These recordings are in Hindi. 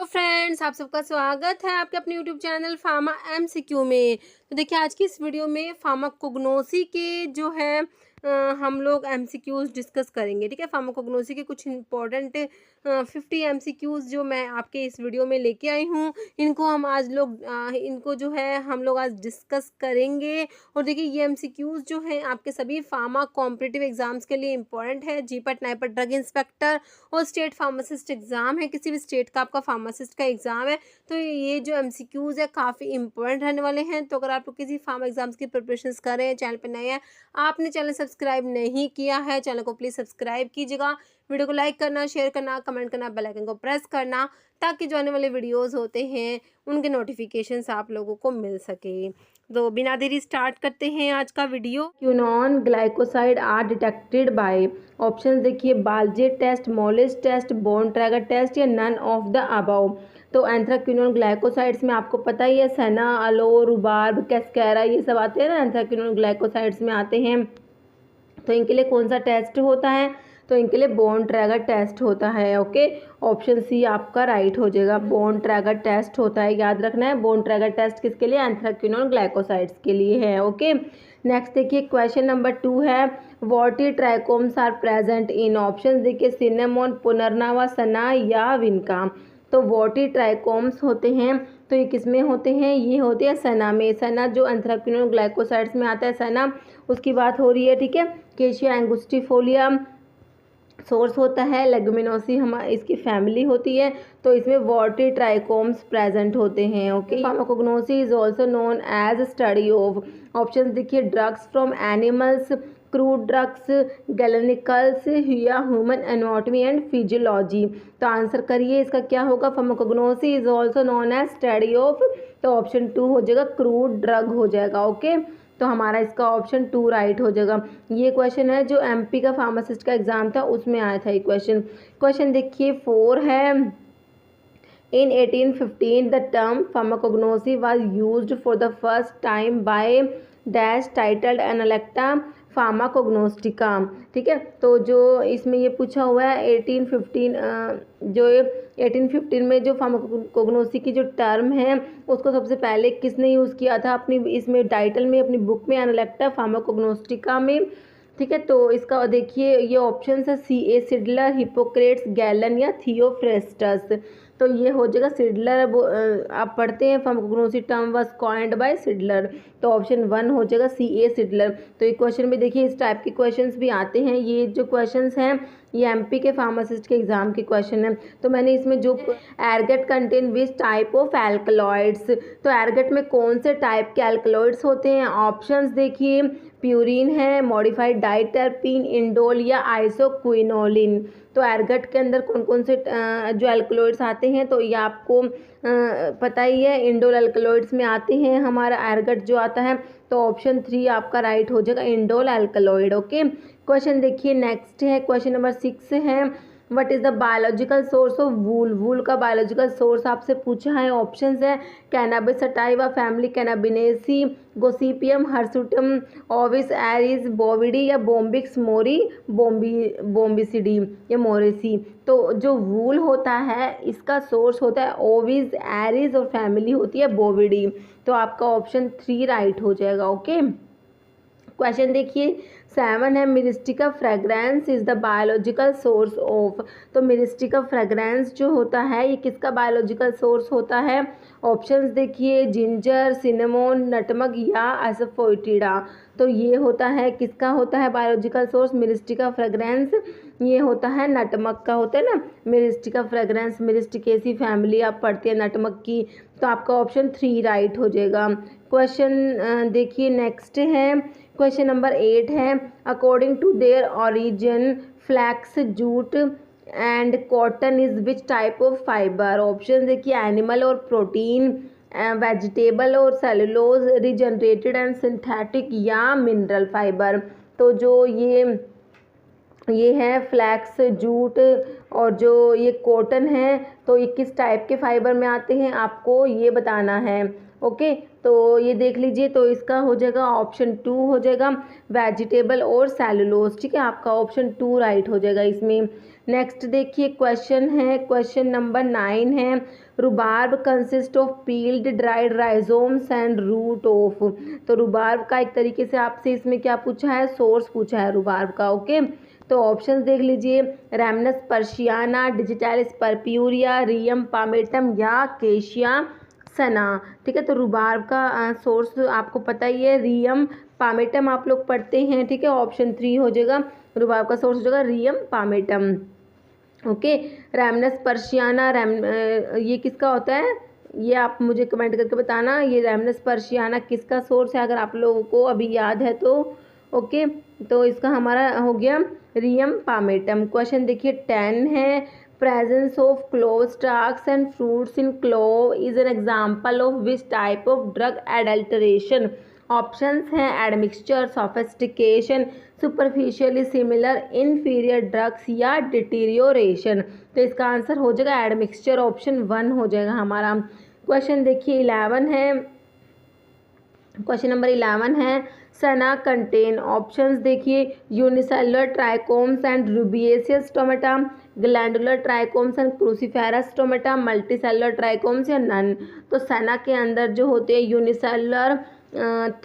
तो फ्रेंड्स, आप सबका स्वागत है आपके अपने यूट्यूब चैनल फार्मा एमसीक्यू में। तो देखिए, आज की इस वीडियो में फार्माकोग्नोसी के जो है हम लोग एमसीक्यूज डिस्कस करेंगे। ठीक है, फार्माकोग्नोसी के कुछ इंपॉर्टेंट 50 एमसीक्यूज जो मैं आपके इस वीडियो में लेके आई हूँ, इनको जो है हम लोग आज डिस्कस करेंगे। और देखिए, ये एमसीक्यूज जो हैं आपके सभी फार्मा कॉम्पिटिटिव एग्जाम्स के लिए इंपॉर्टेंट है। जीपैट, नाइपैट, ड्रग इंस्पेक्टर और स्टेट फार्मासिस्ट एग्ज़ाम है, किसी भी स्टेट का आपका फार्मासिस्ट का एग्ज़ाम है, तो ये जो एमसीक्यूज़ है काफ़ी इंपॉर्टेंट रहने वाले हैं। तो अगर आप लोग किसी फार्मा एग्जाम्स की प्रिपरेशंस कर रहे हैं, चैनल पर नए हैं, आपने चैनल सब्सक्राइब नहीं किया है, चैनल को प्लीज़ सब्सक्राइब कीजिएगा। वीडियो को लाइक करना, शेयर करना, कमेंट करना, बेल आइकन को प्रेस करना, ताकि जो आने वाले वीडियोज़ होते हैं उनके नोटिफिकेशंस आप लोगों को मिल सके। तो बिना देरी स्टार्ट करते हैं आज का वीडियो। Quinone glycoside are detected by option देखिए, Baljet test, Molisch test, Borntrager test या नन ऑफ द अबव। तो एंथ्राक्विनोन ग्लाइकोसाइड्स में आपको पता ही है, सेना, अलो, रुबार्ब, कैस्केरा, ये सब आते हैं ना, एंथ्राक्विनोन ग्लाइकोसाइड्स में आते हैं। तो इनके लिए कौन सा टेस्ट होता है? तो इनके लिए बोन ट्रैगर टेस्ट होता है। ओके, ऑप्शन सी आपका राइट हो जाएगा, बोन ट्रैगर टेस्ट होता है, याद रखना है। बोन ट्रैगर टेस्ट किसके लिए? एंथ्राक्विनोन ग्लाइकोसाइड्स के लिए है। ओके, नेक्स्ट देखिए, क्वेश्चन नंबर 2 है, woody trichomes are present in option देखिए, सिनेमोन, पुनर्नवा, सना या विनका। तो वॉटी ट्राइकोम्स होते हैं, तो ये किस में होते हैं? ये होते हैं सना में। सना जो एंथ्राक्विनोन ग्लाइकोसाइड्स में आता है, सना, उसकी बात हो रही है। ठीक है, केशिया एंगुस्टिफोलिया सोर्स होता है, लेगुमिनोसी हमारी इसकी फैमिली होती है, तो इसमें वॉटी ट्राइकोम्स प्रेजेंट होते हैं। Okay, pharmacognosy is also known as study of option देखिए, drugs from animals, crude drugs, galenicals या ह्यूमन एनाटॉमी एंड फिजियोलॉजी। तो आंसर करिए, इसका क्या होगा? Pharmacognosy is also known as study of, तो ऑप्शन 2 हो जाएगा, क्रूड ड्रग हो जाएगा। ओके, तो हमारा इसका ऑप्शन 2 राइट हो जाएगा। ये क्वेश्चन है जो एमपी का फार्मासिस्ट का एग्जाम था, उसमें आया था ये क्वेश्चन। क्वेश्चन देखिए 4 है, In 1815, the term pharmacognosy was used for the first time by dash titled Analecta pharmacognostica। ठीक है, तो जो इसमें ये पूछा हुआ है 1815 में जो फार्माकोग्नोसी की जो टर्म है, उसको सबसे पहले किसने यूज़ किया था अपनी इसमें टाइटल में, अपनी बुक में, एनालेक्टा फार्माकोग्नोस्टिका में। ठीक है, तो इसका देखिए ये ऑप्शन है, C A Seydler, Hippocrates, Galen या थियोफ्रेस्टस। तो ये हो जाएगा सिडलर। आप पढ़ते हैं, pharmacognosy term was coined by Seydler, तो ऑप्शन 1 हो जाएगा, सी ए सिडलर। तो ये क्वेश्चन में देखिए इस टाइप के क्वेश्चंस भी आते हैं। ये जो क्वेश्चंस हैं ये एमपी के फार्मासिस्ट के एग्जाम के क्वेश्चन है। तो मैंने इसमें जो ergot contain which type of alkaloids, तो एरगेट में कौन से टाइप के एल्कलॉइड्स होते हैं? ऑप्शंस देखिए, प्यूरिन है, मॉडिफाइड डाइटरपीन, इंडोल या आइसोक्विनोलिन। तो एरगट के अंदर कौन कौन से जो एल्कलॉइड्स आते हैं, तो ये आपको पता ही है, इंडोल एल्कलॉइड्स में आते हैं हमारा एरगट जो आता है। तो ऑप्शन 3 आपका राइट हो जाएगा, इंडोल एल्कलॉइड। ओके, क्वेश्चन देखिए नेक्स्ट है, क्वेश्चन नंबर 6 है, what is the biological source of wool. Wool का बायोलॉजिकल सोर्स आपसे पूछा है। ऑप्शंस है, Cannabis sativa family, Cannabinaceae, Gossypium hirsutum, Ovis aries, Bovidae या बोम्बिक्स मोरी, बोम्बिसिडी या मोरेसी। तो जो वूल होता है इसका सोर्स होता है ओविस एरिस और फैमिली होती है बोविडी। तो आपका ऑप्शन 3 राइट हो जाएगा। ओके, क्वेश्चन देखिए 7 है, Myristica fragrans is the biological source of. तो मिरिस्टिका फ्रेग्रेंस जो होता है ये किसका बायोलॉजिकल सोर्स होता है? ऑप्शंस देखिए, जिंजर, सिनेमोन, नटमग या एसोफोइटिडा। तो ये होता है, किसका होता है बायोलॉजिकल सोर्स? मिरिस्टिका फ्रेग्रेंस ये होता है नटमग का, होता है ना मिरिस्टिका फ्रेग्रेंस। मिरिस्टिकेसी फैमिली आप पढ़ते हैं नटमग की, तो आपका ऑप्शन 3 राइट हो जाएगा। क्वेश्चन देखिए नेक्स्ट है, क्वेश्चन नंबर 8 है, according to their origin flax, jute and cotton is which type of fibre. Option देखिए, एनिमल और प्रोटीन, वेजिटेबल और सेलुलोज, रिजनरेटेड एंड सिंथेटिक या मिनरल फाइबर। तो जो ये है फ्लैक्स, जूट और जो ये कॉटन है, तो ये किस टाइप के फाइबर में आते हैं आपको ये बताना है। ओके, तो ये देख लीजिए, तो इसका हो जाएगा ऑप्शन 2 हो जाएगा वेजिटेबल और सेलुलोज। ठीक है, आपका ऑप्शन 2 राइट हो जाएगा इसमें। नेक्स्ट देखिए क्वेश्चन है, क्वेश्चन नंबर 9 है, rhubarb consist of peeled dried rhizomes and root of. तो रुबार्ब का एक तरीके से आपसे इसमें क्या पूछा है, सोर्स पूछा है रुबार्ब का। ओके, तो ऑप्शंस देख लीजिए, रैमनस पर्शियाना, डिजिटालिस पर्प्यूरिया, रियम पामेटम या केशिया सना। ठीक है, तो रुबार्ब का सोर्स आपको पता ही है, रियम पामेटम आप लोग पढ़ते हैं। ठीक है, ऑप्शन 3 हो जाएगा, रुबार्ब का सोर्स हो जाएगा रियम पामेटम। ओके, रैमनस पर्शियाना, ये किसका होता है, ये आप मुझे कमेंट करके बताना, ये रैमनस पर्शियाना किसका सोर्स है अगर आप लोगों को अभी याद है तो। ओके, तो इसका हमारा हो गया रियम पामेटम। क्वेश्चन देखिए 10 है, presence of clove stalks and fruits in clove is an example of which type of drug adulteration. Options हैं admixture, sophistication, superficially similar, inferior drugs या डिटीरियोरेशन। तो इसका आंसर हो जाएगा एडमिक्सचर, ऑप्शन 1 हो जाएगा हमारा। क्वेश्चन देखिए 11 है, क्वेश्चन नंबर 11 है, सना कंटेन, ऑप्शंस देखिए unicellular trichomes and rubiaceous stomata, glandular trichomes and cruciferous stomata, multicellular trichomes या नन। तो सना के अंदर जो होते हैं यूनिसेलुलर,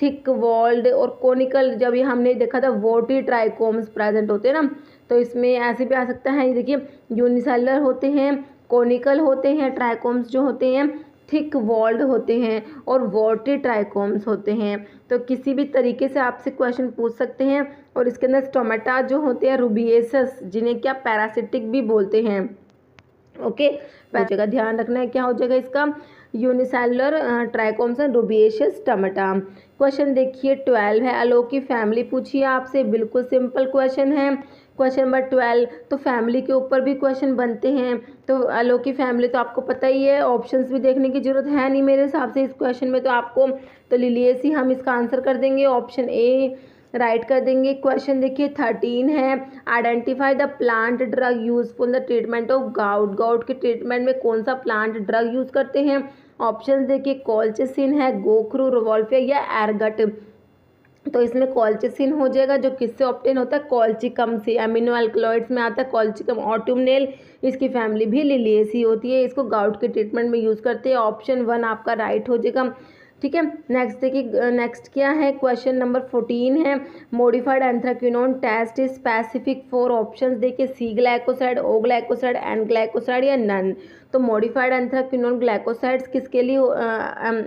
थिक वॉल्ड और कोनिकल, जब ये हमने देखा था वोटी ट्राइकोम्स प्रेजेंट होते हैं ना, तो इसमें ऐसे भी आ सकता है, ये देखिए यूनिसेलुलर होते हैं, कोनिकल होते हैं, ट्राइकोम्स जो होते हैं थिक वॉल्ड होते हैं और वॉटी ट्राइकोम्स होते हैं। तो किसी भी तरीके से आपसे क्वेश्चन पूछ सकते हैं। और इसके अंदर स्टोमेटा जो होते हैं रूबिएसस, जिन्हें क्या पैरासिटिक भी बोलते हैं। ओके, जगह ध्यान रखना है, क्या हो जाएगा इसका, unicellular trichomes and rubiaceous stomata. Question देखिए 12 है, अलोक की फैमिली पूछिए आपसे, बिल्कुल सिंपल क्वेश्चन है। क्वेश्चन नंबर 12, तो फैमिली के ऊपर भी क्वेश्चन बनते हैं। तो अलोक की फैमिली तो आपको पता ही है, ऑप्शंस भी देखने की जरूरत है नहीं मेरे हिसाब से इस क्वेश्चन में, तो आपको तो लिलिएसी हम इसका आंसर कर देंगे, ऑप्शन ए राइट कर देंगे। क्वेश्चन देखिए 13 है, identify the plant drug useful the treatment of gout. Gout के ट्रीटमेंट में कौन सा प्लांट ड्रग यूज करते हैं। ऑप्शन देखिए कॉलचिसिन है, गोखरू, रिवॉल्फिया या एरगट। तो इसमें कॉलचिसिन हो जाएगा, जो किससे ऑब्टेन होता है, कॉलचिकम से, अमीनो अल्कलॉइड्स में आता है कॉलचिकम ऑटोमनेल, इसकी फैमिली भी लिलिएसी होती है, इसको गाउट के ट्रीटमेंट में यूज़ करते हैं, ऑप्शन 1 आपका राइट हो जाएगा। ठीक है, नेक्स्ट देखिए, नेक्स्ट क्या है, क्वेश्चन नंबर 14 है, modified anthraquinone test is specific for, options देखिए C glycoside, O glycoside, N glycoside या नन। तो मॉडिफाइड एंथ्राक्विनोन ग्लाइकोसाइड्स किसके लिए,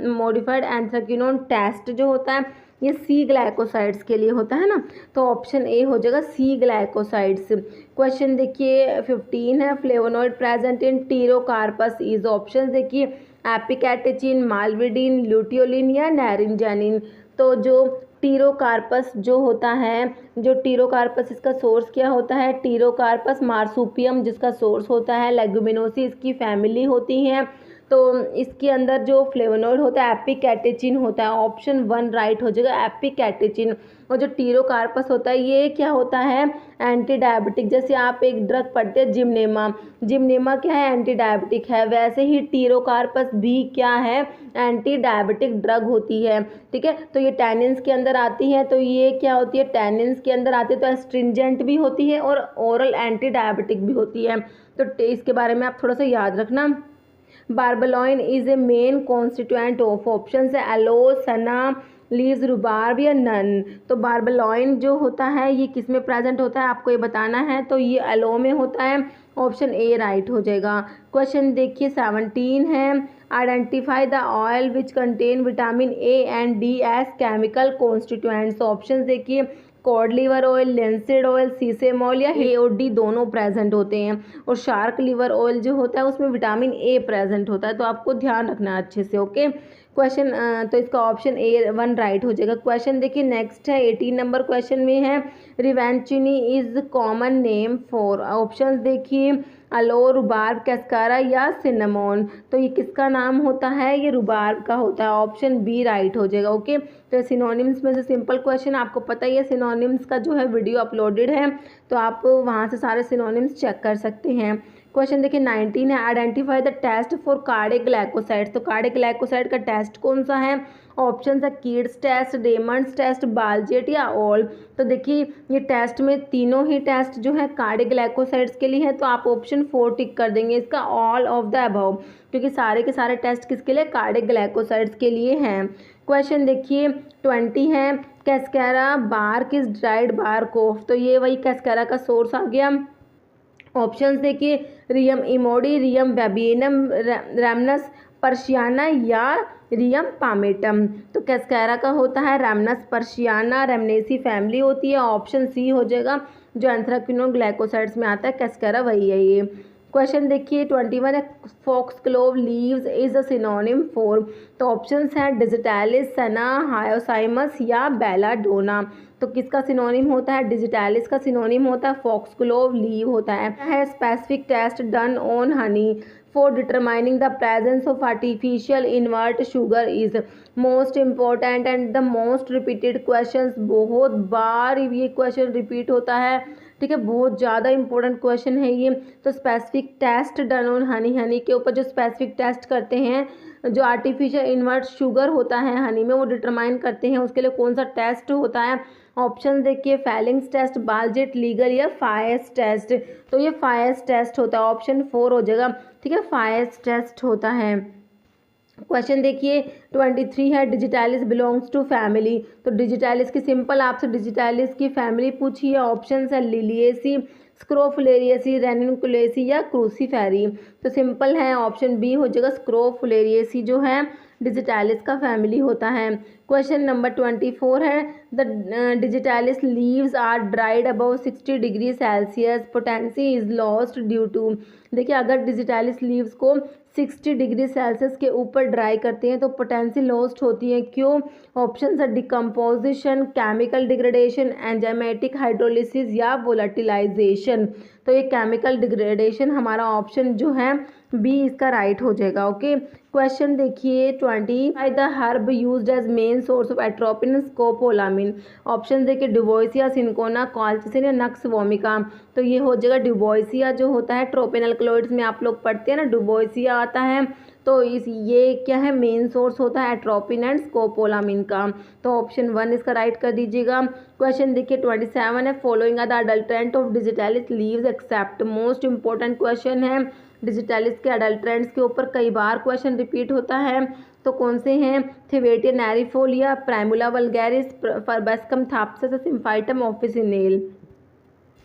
मॉडिफाइड एंथ्राक्विनोन टेस्ट जो होता है ये सी ग्लाइकोसाइड्स के लिए होता है ना, तो ऑप्शन ए हो जाएगा सी ग्लाइकोसाइड्स। क्वेश्चन देखिए 15 है, flavonoid present in Pterocarpus is, option देखिए एपिकैटेचिन, माल्विडीन, ल्यूटियोलिन या नैरिंजानिन। तो जो टीरोकार्पस जो होता है, जो टीरोकार्पस इसका सोर्स क्या होता है, टीरोकार्पस मार्सुपियम जिसका सोर्स होता है, लेगुमिनोसी इसकी फैमिली होती है। तो इसके अंदर जो फ्लेवोनॉइड होता है एपिकैटेचिन होता है, ऑप्शन 1 राइट हो जाएगा एपिकैटेचिन। और जो टीरोकार्पस होता है ये क्या होता है, एंटी डायबिटिक। जैसे आप एक ड्रग पढ़ते हैं जिमनेमा, जिमनेमा क्या है, एंटी डायबिटिक है, वैसे ही टीरोकार्पस भी क्या है, एंटी डायबिटिक ड्रग होती है। ठीक है, तो ये टैनिन्स के अंदर आती है, तो ये क्या होती है, टैनिन्स के अंदर आती है तो एस्ट्रिंजेंट भी होती है और ओरल एंटी डायबिटिक भी होती है। तो इसके बारे में आप थोड़ा सा याद रखना। Barbaloin is a main constituent of, option है एलो, सना, लीव्स, रुबार्ब या नन। तो बार्बेलोइन जो होता है ये किस में प्रेजेंट होता है आपको ये बताना है, तो ये एलो में होता है, ऑप्शन ए राइट हो जाएगा। क्वेश्चन देखिए 17 है, identify the oil which contain vitamin A and D as chemical constituents. Option देखिए cod liver oil, linseed oil, sesame oil या ए और डी दोनों प्रेजेंट होते हैं। और शार्क लीवर ऑयल जो होता है उसमें विटामिन ए प्रेजेंट होता है, तो आपको ध्यान रखना है अच्छे से। ओके, क्वेश्चन तो इसका ऑप्शन ए 1 राइट हो जाएगा। क्वेश्चन देखिए नेक्स्ट है 18 नंबर क्वेश्चन में है, रिवेंचुनी is common name for, options देखिए अलो, रुबार्ब, कैस्कारा या सिनेमोन। तो ये किसका नाम होता है, ये रुबार्ब का होता है, ऑप्शन बी राइट हो जाएगा। ओके, तो सिनोनिम्स में से सिंपल क्वेश्चन आपको पता ही है, सिनोनिम्स का जो है वीडियो अपलोडेड है, तो आप वहाँ से सारे सिनोनिम्स चेक कर सकते हैं। क्वेश्चन देखिए 19 है, identify the test for cardiac glycosides. तो कार्डिक ग्लाइकोसाइड का टेस्ट कौन सा है? ऑप्शन है Kedde's test, Raymond's test, Baljet या ऑल। तो देखिए ये टेस्ट में तीनों ही टेस्ट जो है कार्डिक ग्लाइकोसाइड्स के लिए है, तो आप ऑप्शन 4 टिक कर देंगे इसका, ऑल ऑफ द अबव, क्योंकि सारे के सारे टेस्ट किसके लिए? कार्डिक ग्लाइकोसाइड्स के लिए हैं। क्वेश्चन देखिए 20 है, cascara bark is dried bark of. तो ये वही कैस्केरा का सोर्स आ गया। ऑप्शंस देखिए रियम इमोडी, रियम वेबियनम, रैमनस पर्शियाना या रियम पामेटम। तो कैस्केरा का होता है रैमनस पर्शियाना, रेमनेसी फैमिली होती है। ऑप्शन सी हो जाएगा, जो एंथ्राक्विनोन ग्लाइकोसाइड्स में आता है कैस्केरा वही है ये। क्वेश्चन देखिए 21 है, foxglove leaves is a synonym for. तो ऑप्शंस हैं डिजिटैलिस, सना, हायोसाइमस या बेलाडोना। तो किसका सिनोनिम होता है? डिजिटैलिस का सिनोनिम होता है फॉक्सग्लोव लीव होता है। Specific test done on honey for determining the presence of artificial invert sugar is most important and the most repeated question. बहुत बार ये क्वेश्चन रिपीट होता है, ठीक है, बहुत ज़्यादा इंपॉर्टेंट क्वेश्चन है ये। तो specific test done on honey, honey के ऊपर जो स्पेसिफिक टेस्ट करते हैं, जो आर्टिफिशियल इन्वर्ट शुगर होता है हनी में, वो डिटरमाइन करते हैं, उसके लिए कौन सा टेस्ट होता है? ऑप्शन देखिए फेलिंग्स टेस्ट, बालजेट, लीगर या फायस टेस्ट। तो ये फायस टेस्ट होता है, ऑप्शन 4 हो जाएगा, ठीक है, फायस टेस्ट होता है। क्वेश्चन देखिए 23 है, डिजिटैलिस बिलोंग्स टू फैमिली। तो डिजिटैलिस की सिंपल आपसे डिजिटैलिस की फैमिली पूछी है। ऑप्शन है लिलिएसी, स्क्रोफुलेरिएसी, रेनिकुलेसी या क्रूसीफेरी। तो सिंपल है, ऑप्शन बी हो जाएगा, स्क्रोफुलेरिएसी जो है डिजिटैलिस का फैमिली होता है। क्वेश्चन नंबर 24 है, the digitalis leaves are dried above 60 degree Celsius, potency is lost due to. देखिए अगर डिजिटैलिस लीव्स को 60 डिग्री सेल्सियस के ऊपर ड्राई करते हैं तो पोटेंसी लॉस्ट होती है, क्यों? ऑप्शन है decomposition, chemical degradation, enzymatic hydrolysis या वोलेटिलाइजेशन। तो ये केमिकल डिग्रेडेशन हमारा ऑप्शन जो है बी इसका राइट हो जाएगा। ओके, क्वेश्चन देखिए 20, the herb used as main source of atropine scopolamine. Option देखिए डिवोइसिया, सिंकोना, कॉल्चिसिन या नक्स वोमिका। तो ये हो जाएगा डिवोइसिया जो होता है, ट्रोपिन अल्कलॉइड्स में आप लोग पढ़ते हैं ना, डिवोइसिया आता है। तो ये क्या है? मेन सोर्स होता है एट्रोपिन एंड स्कोपोलामिन का। तो ऑप्शन 1 इसका राइट कर दीजिएगा। क्वेश्चन देखिए 27 है, following are the adulterant of digitalis leaves except. Most important question है, डिजिटैलिस के अडल्ट्रेंट्स के ऊपर कई बार क्वेश्चन रिपीट होता है, तो कौन से हैं? थिवेटिया नैरिफोलिया, प्राइमुला वल्गैरिस, फर्बेस्कम थाप्सिस, सिम्फाइटम ऑफिसिनेल।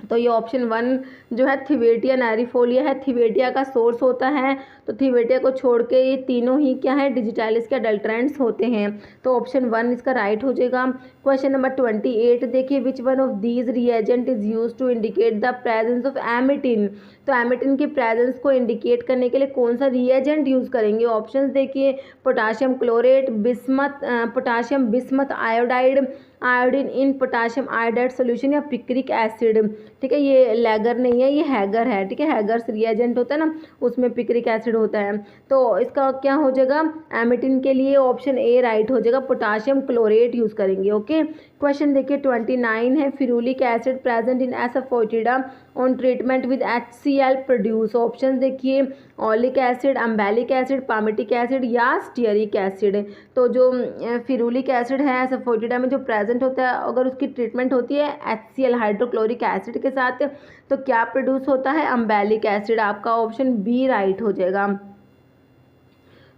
तो ये ऑप्शन 1 जो है थिवेटिया नैरिफोलिया है, थिवेटिया का सोर्स होता है। तो थिवेटिया को छोड़ के ये तीनों ही क्या है? डिजिटैलिस के अडल्ट्रेंट्स होते हैं। तो ऑप्शन 1 इसका राइट हो जाएगा। क्वेश्चन नंबर 28 देखिए, which one of these reagent is use to indicate the presence of emetine. तो एमिटिन की प्रेजेंस को इंडिकेट करने के लिए कौन सा रिएजेंट यूज़ करेंगे? ऑप्शंस देखिए potassium chlorate, bismuth, potassium bismuth iodide, iodine इन पोटाशियम आयोडाइड सोल्यूशन या पिक्रिक एसिड। ठीक है, ये लैगर नहीं है, ये हैगर है। ठीक है, हैगर्स रिएजेंट होता है ना, उसमें पिक्रिक एसिड होता है। तो इसका क्या हो जाएगा? एमिटिन के लिए ऑप्शन ए राइट हो जाएगा, पोटाशियम क्लोरेट यूज़ करेंगे। ओके, क्वेश्चन देखिए 29 है, ferulic acid present in asafoetida on treatment with HCl produce. Option देखिए oleic acid, umbellic acid, palmitic acid या स्टीयरिक एसिड। तो जो फिरूलिक एसिड है एसोफोइटिडा में जो प्रेजेंट होता है, अगर उसकी ट्रीटमेंट होती है HCl हाइड्रोक्लोरिक एसिड के साथ, तो क्या प्रोड्यूस होता है? अम्बेलिक एसिड। आपका ऑप्शन बी राइट हो जाएगा।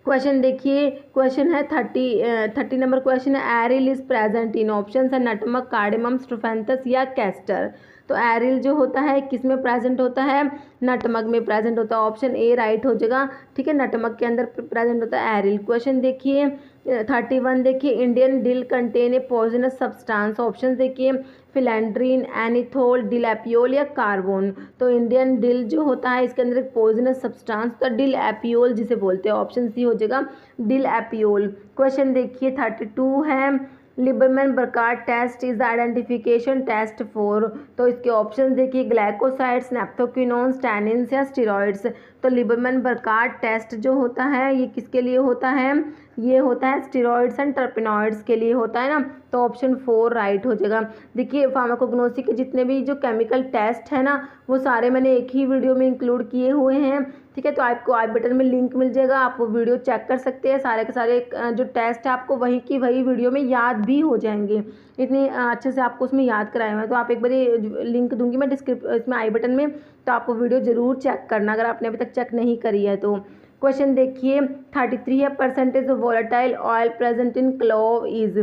क्वेश्चन देखिए, क्वेश्चन है 30 नंबर क्वेश्चन है, aryl is present in. Option है नटमक, कार्डेमम, स्ट्रोफेंथस या कैस्टर। तो एरिल जो होता है किस में प्रेजेंट होता है? नटमक में प्रेजेंट होता है। ऑप्शन ए राइट हो जाएगा। ठीक है, नटमक के अंदर प्रेजेंट होता है एरिल। क्वेश्चन देखिए 31 देखिए, Indian dill contain a poisonous substance. Option देखिए फिलेंड्रीन, एनिथोल, डिलैपियोल या कार्बोन। तो इंडियन डिल जो होता है इसके अंदर एक पॉइजनस सब्सटेंस तो डिल एपियोल जिसे बोलते हैं। ऑप्शन सी हो जाएगा, डिल एपियोल। क्वेश्चन देखिए 32 है, Liebermann Burchard test is the identification test for. तो इसके ऑप्शन देखिए ग्लाइकोसाइड्स, नेप्थोक्विनोन्स, टैनिन्स या स्टेरॉइड्स। तो लिबरमैन बरकार्ड टेस्ट जो होता है ये किसके लिए होता है, ये होता है स्टेरॉइड्स एंड टर्पेनॉइड्स के लिए होता है ना, तो ऑप्शन 4 राइट हो जाएगा। देखिए फार्माकोग्नोसी के जितने भी जो केमिकल टेस्ट है ना वो सारे मैंने एक ही वीडियो में इंक्लूड किए हुए हैं, ठीक है। तो आपको आई बटन में लिंक मिल जाएगा, आप वो वीडियो चेक कर सकते हैं। सारे के सारे जो टेस्ट है आपको वही की वही वीडियो में याद भी हो जाएंगे, इतनी अच्छे से आपको उसमें याद कराए हुए हैं। तो आप एक बार लिंक दूंगी मैं इसमें आई बटन में, तो आप वो वीडियो ज़रूर चेक करना अगर आपने अभी तक चेक नहीं करी है तो। क्वेश्चन देखिए 33 है, percentage of volatile oil present in clove is,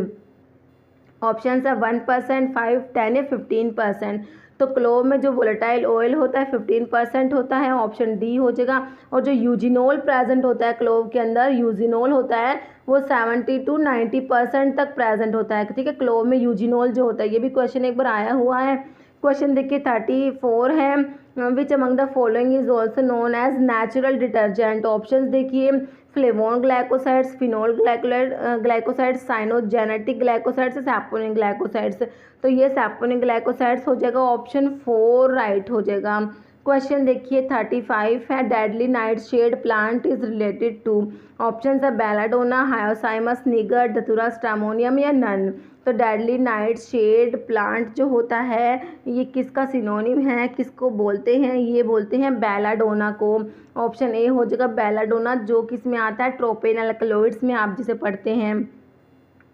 option है 1%, 5, 10 या 15%। तो क्लोव में जो वोलेटाइल ऑयल होता है 15% होता है, ऑप्शन डी हो जाएगा। और जो यूजिनोल प्रेजेंट होता है क्लोव के अंदर, यूजिनोल होता है वो 70 to 90% तक प्रेजेंट होता है, ठीक है। क्लोव में यूजिनोल जो होता है, ये भी क्वेश्चन एक बार आया हुआ है। क्वेश्चन देखिए 34 है, which among the following is also known as natural detergent. Option देखिए flavone glycosides, phenol glycosides, cyanogenetic glycosides, saponic glycosides. तो ये सैपोनिक ग्लाइकोसाइड्स हो जाएगा, ऑप्शन 4 राइट हो जाएगा। क्वेश्चन देखिए 35 है, deadly nightshade plant is related to, option है belladonna, hyoscyamus niger, datura stramonium या नन। तो डेडली नाइट शेड प्लांट जो होता है ये किसका सिनोनिम है, किसको बोलते हैं, ये बोलते हैं बेलाडोना को। ऑप्शन ए हो जाएगा बेलाडोना, जो किस में आता है ट्रोपेन अल्कलॉइड्स में आप जिसे पढ़ते हैं।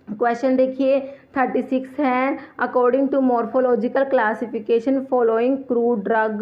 क्वेश्चन देखिए 36 है, according to morphological classification following crude drug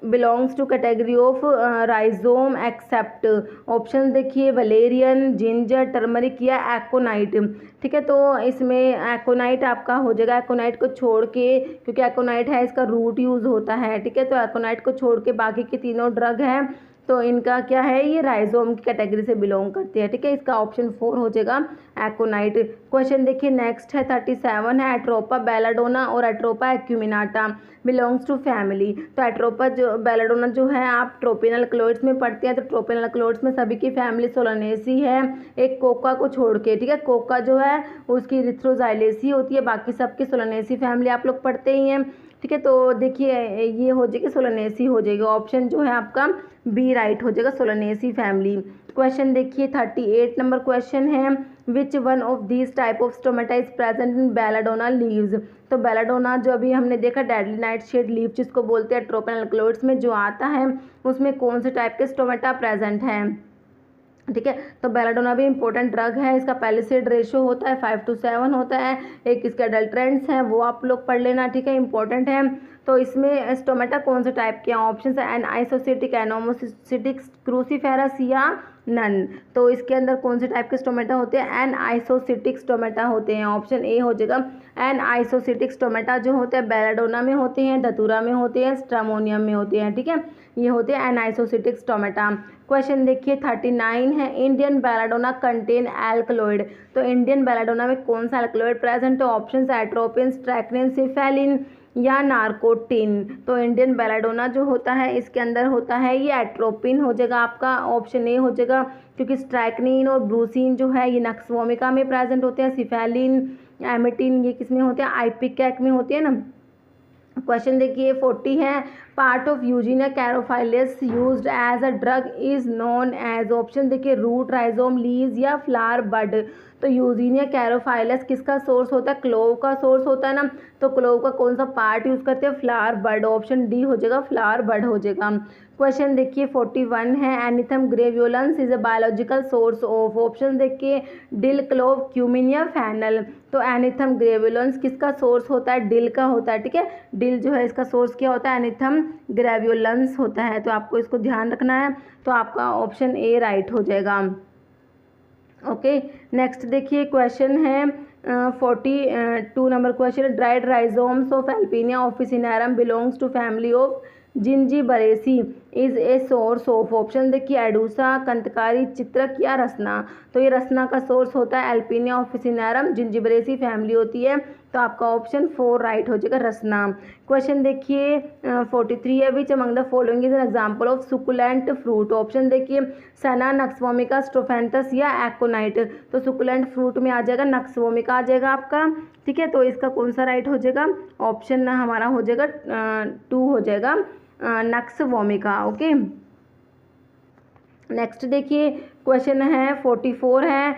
belongs to category of rhizome except. Option देखिए वलेरियन, जिंजर, टर्मरिक या एकोनाइट, ठीक है। तो इसमें एकोनाइट आपका हो जाएगा, एकोनाइट को छोड़ के, क्योंकि एकोनाइट है इसका रूट यूज़ होता है, ठीक है। तो एकोनाइट को छोड़ के बाकी के तीनों ड्रग हैं तो इनका क्या है, ये राइजोम की कैटेगरी से बिलोंग करते हैं, ठीक है। इसका ऑप्शन 4 हो जाएगा एकोनाइट। क्वेश्चन देखिए नेक्स्ट है 37 है, एट्रोपा बेलाडोना और atropa acuminata belongs to family. तो एट्रोपा जो बेलाडोना जो है आप ट्रोपिनल क्लोइड्स में पढ़ते हैं, तो ट्रोपिनल क्लोइड्स में सभी की फैमिली सोलानेसी है, एक कोका को छोड़ के, ठीक है। कोका जो है उसकी रिथ्रोजाइलेसी होती है, बाकी सबकी सोलानेसी फैमिली आप लोग पढ़ते ही हैं, ठीक है। तो देखिए ये हो जाएगी सोलानेसी हो जाएगी, ऑप्शन जो है आपका बी राइट हो जाएगा, सोलानेसी फैमिली। क्वेश्चन देखिए 38 नंबर क्वेश्चन है, which one of these type of stomata is present in belladonna leaves. तो बेलाडोना जो अभी हमने देखा डेडली नाइट शेड लीव जिसको बोलते हैं ट्रोपिनल क्लोइड्स में जो आता है, उसमें कौन से टाइप के स्टोमेटा प्रेजेंट हैं, ठीक है। तो बेलाडोना भी इंपॉर्टेंट ड्रग है, इसका पैलिसेड रेशियो होता है 5 to 7 होता है, एक इसके अडल्ट्रेंट्स हैं वो आप लोग पढ़ लेना, ठीक है, इंपॉर्टेंट है। तो इसमें स्टोमेटा कौन से टाइप के हैं, ऑप्शन है एन आइसोसिटिक, एनोमोसिटिक, क्रूसीफेरस या नन। तो इसके अंदर कौन से टाइप के स्टोमेटा होते हैं, एन आइसोसिटिक स्टोमेटा होते हैं, ऑप्शन ए हो जाएगा। एन आइसोसिटिक स्टोमेटा जो होते हैं बेलाडोना में होते हैं, धतूरा में होते हैं, स्ट्रामोनियम में होते हैं, ठीक है, ये होते हैं एन आइसोसिटिक स्टोमेटा। क्वेश्चन देखिए 39 है, इंडियन बेलाडोना कंटेन एल्कलॉइड। तो इंडियन बेलाडोना में कौन सा एल्कलॉइड प्रेजेंट है, ऑप्शन है एट्रोपिन, स्ट्रैक्निन, सिफेलिन या नार्कोटिन। तो इंडियन बेलाडोना जो होता है इसके अंदर होता है ये एट्रोपिन हो जाएगा आपका, ऑप्शन ए हो जाएगा, क्योंकि स्ट्रैक्निन और ब्रूसिन जो है ये नक्स वोमिका में प्रेजेंट होते हैं, सिफेलिन, एमिटिन ये किस में होते हैं, आइपिकैक में होते हैं ना। क्वेश्चन देखिए 40 है, part of Eugenia caryophyllus used as a drug is known as. Option देखिए रूट, राइजोम, लीव्स या फ्लावर बड। तो यूजीनिया कैरोफाइलस किसका सोर्स होता है, क्लोव का सोर्स होता है ना। तो क्लोव का कौन सा पार्ट यूज़ करते हैं, फ्लावर बड, ऑप्शन डी हो जाएगा, फ्लावर बड हो जाएगा। क्वेश्चन देखिए 41 है, एनिथम graveolens is a biological source of. Option देखिए डिल, क्लोव, क्यूमिन या फैनल। तो एनिथम ग्रेवियोलेंस किसका सोर्स होता है, डिल का होता है, ठीक है। डिल जो है इसका सोर्स क्या होता है, एनिथम ग्रेवियोलेंस होता है, तो आपको इसको ध्यान रखना है। तो आपका ऑप्शन ए राइट हो जाएगा। ओके नेक्स्ट देखिए क्वेश्चन है 42 number question, dried rhizomes of Alpinia officinarum belongs to family of Zingiberaceae is a source of. Option देखिए एडूसा, कंतकारी, चित्रक या रसना। तो ये रसना का सोर्स होता है, एल्पिनिया ऑफिसिनेरम जिंजीबरेसी फैमिली होती है, तो आपका ऑप्शन 4 राइट हो जाएगा, रसना। क्वेश्चन देखिए 43 है, which among the following is an example of succulent fruit. Option देखिए सना, नक्सवोमिका, स्ट्रोफेंथस या एकोनाइट। तो सुकुलेंट फ्रूट में आ जाएगा नक्सवोमिका आ जाएगा आपका, ठीक है। तो इसका कौन सा राइट हो जाएगा, ऑप्शन हमारा हो जाएगा 2 हो जाएगा, नक्स वोमिका। ओके नेक्स्ट देखिए क्वेश्चन है 44 है,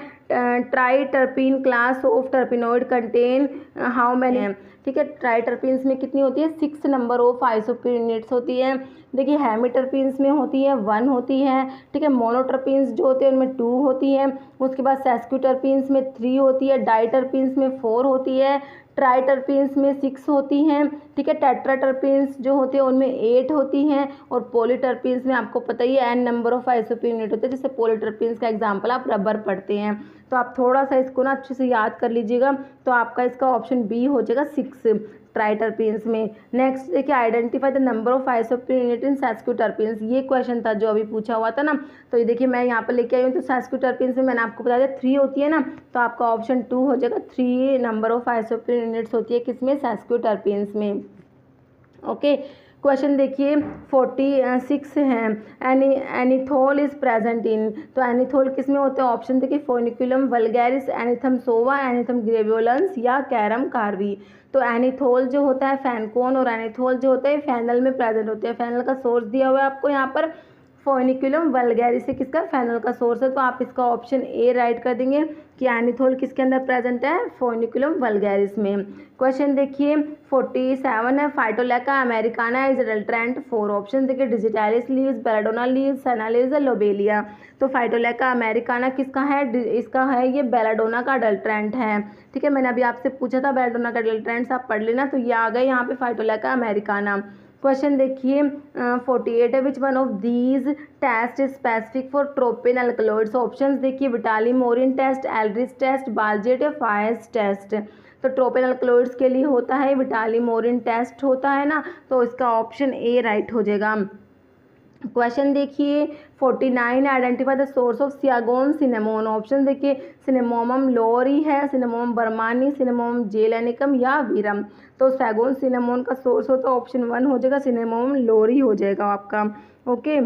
try terpene class of terpenoid contain how many, ठीक है। ट्राई टर्पीन्स में कितनी होती है, 6 नंबर ऑफ आइसोप्रोप यूनिट्स होती है। देखिए हेमिटर्पीन्स में होती है 1 होती है, ठीक है। मोनोटर्पीन्स जो होते हैं उनमें 2 होती है। उसके बाद सेस्क्यूटर्पीन्स में 3 होती है, डाइटर्पीन्स में 4 होती है, ट्राइटर्पीन्स में 6 होती हैं, ठीक है। टेट्राटर्पीन्स जो होते हैं उनमें 8 होती हैं, और पॉलीटर्पीन्स में आपको पता ही है n number of isoprene unit होते हैं, जैसे पॉलीटर्पीन्स का एग्जांपल आप रबर पढ़ते हैं। तो आप थोड़ा सा इसको ना अच्छे से याद कर लीजिएगा, तो आपका इसका ऑप्शन बी हो जाएगा 6 ट्राइटर्पीन्स में। नेक्स्ट देखिए identify the number of isoprene unit in sesquiterpenes, ये क्वेश्चन था जो अभी पूछा हुआ था ना। तो ये देखिए मैं यहाँ पर लेके आई हूँ, तो सेस्क्यूटर्पीन्स में मैंने आपको बताया 3 होती है ना, तो आपका ऑप्शन 2 हो जाएगा। 3 नंबर ऑफ आइसोप्रोप यूनिट्स होती है किसमें, सेस्क्यूटर्पीन्स में। ओके क्वेश्चन देखिए 46 है, एनीथोल इज प्रेजेंट इन, तो एनीथोल किस में होते हैं, ऑप्शन देखिए फोनिकुलम वल्गैरिस, एनीथम सोवा, एनीथम ग्रेवियोलेंस या कैरम कार्वी। तो एनीथोल जो होता है फैनकोन, और एनीथोल जो होता है फेनल में प्रेजेंट होते हैं। फेनल का सोर्स दिया हुआ है आपको यहाँ पर, फोनिकुलम वल्गैरिस से किसका, फेनल का सोर्स है। तो आप इसका ऑप्शन ए राइट कर देंगे कि एनीथोल किसके अंदर प्रेजेंट है, फोनिकुलम वल्गैरिस में। क्वेश्चन देखिए 47 है, फाइटोलैका अमेरिकाना इज अडल्ट्रेंट 4 ऑप्शन देखिए, डिजिटालिस लीव्स, बेलाडोना लीव्स, सना लीव्स, लोबेलिया। तो फाइटोलैका अमेरिकाना किसका है, इसका है ये बेलाडोना का अडल्ट्रेंट है, ठीक है। मैंने अभी आपसे पूछा था बेलाडोना का अडल्ट्रेंट्स आप पढ़ लेना, तो ये आ गए यहाँ पे फाइटोलैका अमेरिकाना। क्वेश्चन देखिए 48 है, which one of these test is specific for tropine alkaloids, options देखिए Vitali Morin test, Aldrich test, Baljet या फायर्स टेस्ट। तो ट्रोपिन अल्कलॉइड्स के लिए होता है विटालिमोरिन टेस्ट होता है ना, तो इसका ऑप्शन ए राइट हो जाएगा। क्वेश्चन देखिए 49, identify the source of Saigon cinnamon, option देखिए सिनेमोमम लोरी है, सिनेमोमम बर्मानी, सिनेमोमम जेलेनिकम या वीरम। तो सैगोन सिनेमोन का सोर्स हो तो ऑप्शन 1 हो जाएगा, सिनेमोमम लोरी हो जाएगा आपका। ओके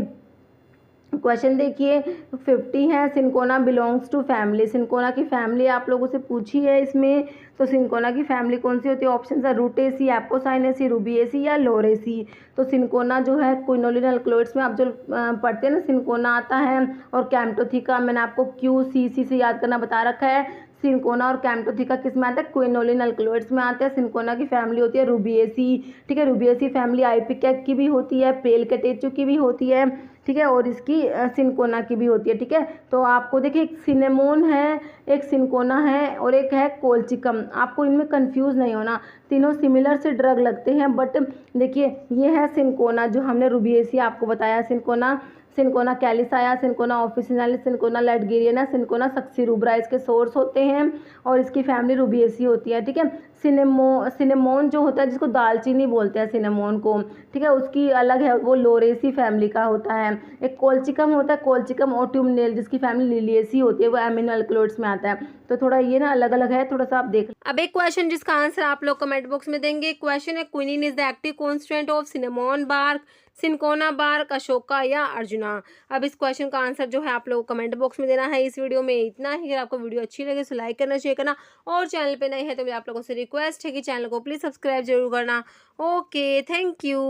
क्वेश्चन देखिए 50 है, cinchona belongs to family, cinchona की फैमिली आप लोगों से पूछी है इसमें, तो सिंकोना की फैमिली कौन सी होती है, ऑप्शन है रूटेसी, एपोसाइनेसी, रूबिएसी या लोरेसी। तो सिंकोना जो है क्विनोलिन अल्कलॉइड्स में आप जो पढ़ते हैं ना, सिंकोना आता है, और कैम्टोथिका मैंने आपको QCC से याद करना बता रखा है। सिंकोना और कैम्टोथिका किस में आता है, क्विनोलिन अल्कलॉइड्स में आते हैं। सिंकोना की फैमिली होती है रूबिएसी, ठीक है। रूबिएसी फैमिली आइपिकैक की भी होती है, पेलकटेचु की भी होती है, ठीक है, और इसकी सिंकोना की भी होती है, ठीक है। तो आपको देखिए एक सिनेमोन है, एक सिंकोना है, और एक है कोल्चिकम, आपको इनमें कंफ्यूज नहीं होना, तीनों सिमिलर से ड्रग लगते हैं। बट देखिए ये है सिंकोना जो हमने रूबिएसी आपको बताया, cinchona, Cinchona calisaya, Cinchona officinalis, Cinchona ledgeriana, Cinchona succirubra इसके सोर्स होते हैं, और इसकी फैमिली रूबिएसी होती है, ठीक है। सिनेमोन जो होता है जिसको दालचीनी बोलते हैं सिनेमोन को, ठीक है, उसकी अलग है, वो लोरेसी फैमिली का होता है। एक कोल्चिकम होता है, कोल्चिकम ऑट्यूमनेल जिसकी फैमिली लिलिएसी होती है, वो एमिनो अल्कलॉइड्स में आता है। तो थोड़ा ये ना अलग अलग है, थोड़ा सा आप देख। अब एक क्वेश्चन जिसका आंसर आप लोग कमेंट बॉक्स में देंगे। क्वेश्चन है quinine is the active constituent of cinnamon bark, cinchona bark, ashoka या अर्जुना। अब इस क्वेश्चन का आंसर जो है आप लोग कमेंट बॉक्स में देना है। इस वीडियो में इतना ही। अगर आपको वीडियो अच्छी लगे तो लाइक करना, शेयर करना, और चैनल पे नए हैं तो मेरे आप लोगों से रिक्वेस्ट है कि चैनल को प्लीज़ सब्सक्राइब जरूर करना। Okay thank you.